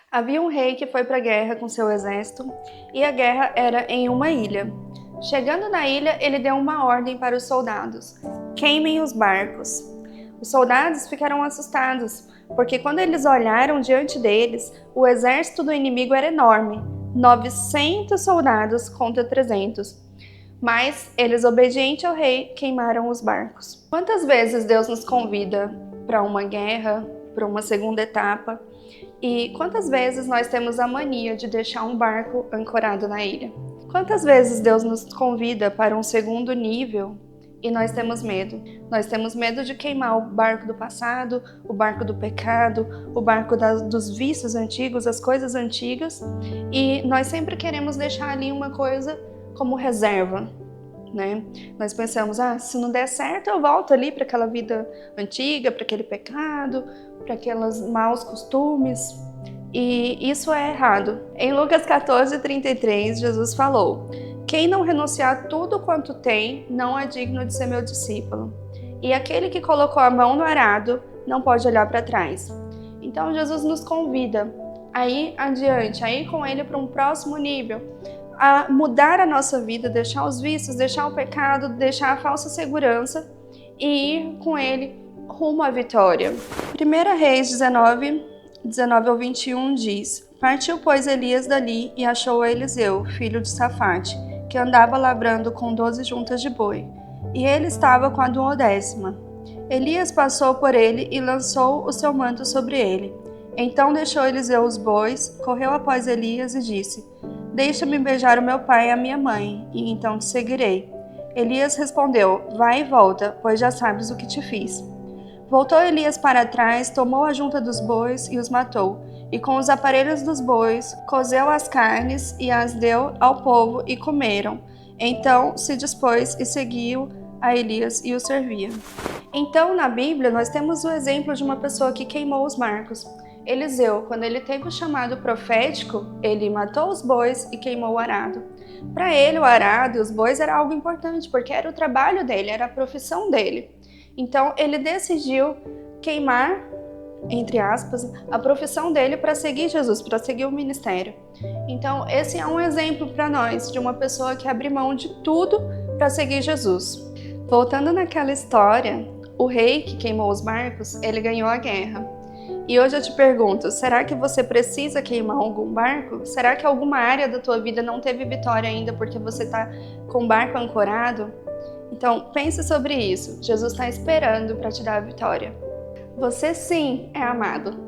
Havia um rei que foi para a guerra com seu exército, e a guerra era em uma ilha. Chegando na ilha, ele deu uma ordem para os soldados: queimem os barcos. Os soldados ficaram assustados, porque quando eles olharam diante deles, o exército do inimigo era enorme, 900 soldados contra 300. Mas eles, obedientes ao rei, queimaram os barcos. Quantas vezes Deus nos convida para uma guerra, para uma segunda etapa? E quantas vezes nós temos a mania de deixar um barco ancorado na ilha? Quantas vezes Deus nos convida para um segundo nível e nós temos medo? Nós temos medo de queimar o barco do passado, o barco do pecado, o barco dos vícios antigos, as coisas antigas, e nós sempre queremos deixar ali uma coisa como reserva, né? Nós pensamos, se não der certo eu volto ali para aquela vida antiga, para aquele pecado, para aqueles maus costumes, e isso é errado. Em Lucas 14:33, Jesus falou: quem não renunciar a tudo quanto tem, não é digno de ser meu discípulo. E aquele que colocou a mão no arado não pode olhar para trás. Então Jesus nos convida a ir adiante, a ir com ele para um próximo nível, a mudar a nossa vida, deixar os vícios, deixar o pecado, deixar a falsa segurança e ir com ele rumo à vitória. 1 Reis 19:19-21 diz: partiu, pois, Elias dali e achou a Eliseu, filho de Safate, que andava lavrando com 12 juntas de boi, e ele estava com a 12ª. Elias passou por ele e lançou o seu manto sobre ele. Então deixou Eliseu os bois, correu após Elias e disse: deixa-me beijar o meu pai e a minha mãe, e então te seguirei. Elias respondeu: vai e volta, pois já sabes o que te fiz. Voltou Elias para trás, tomou a junta dos bois e os matou, e com os aparelhos dos bois cozeu as carnes e as deu ao povo e comeram. Então se dispôs e seguiu a Elias e o servia. Então, na Bíblia, nós temos o exemplo de uma pessoa que queimou os barcos. Eliseu, quando ele teve o chamado profético, ele matou os bois e queimou o arado. Para ele, o arado e os bois era algo importante, porque era o trabalho dele, era a profissão dele. Então, ele decidiu queimar, entre aspas, a profissão dele para seguir Jesus, para seguir o ministério. Então, esse é um exemplo para nós, de uma pessoa que abre mão de tudo para seguir Jesus. Voltando naquela história, o rei que queimou os barcos, ele ganhou a guerra. E hoje eu te pergunto, será que você precisa queimar algum barco? Será que alguma área da tua vida não teve vitória ainda porque você está com o barco ancorado? Então, pense sobre isso. Jesus está esperando para te dar a vitória. Você sim é amado.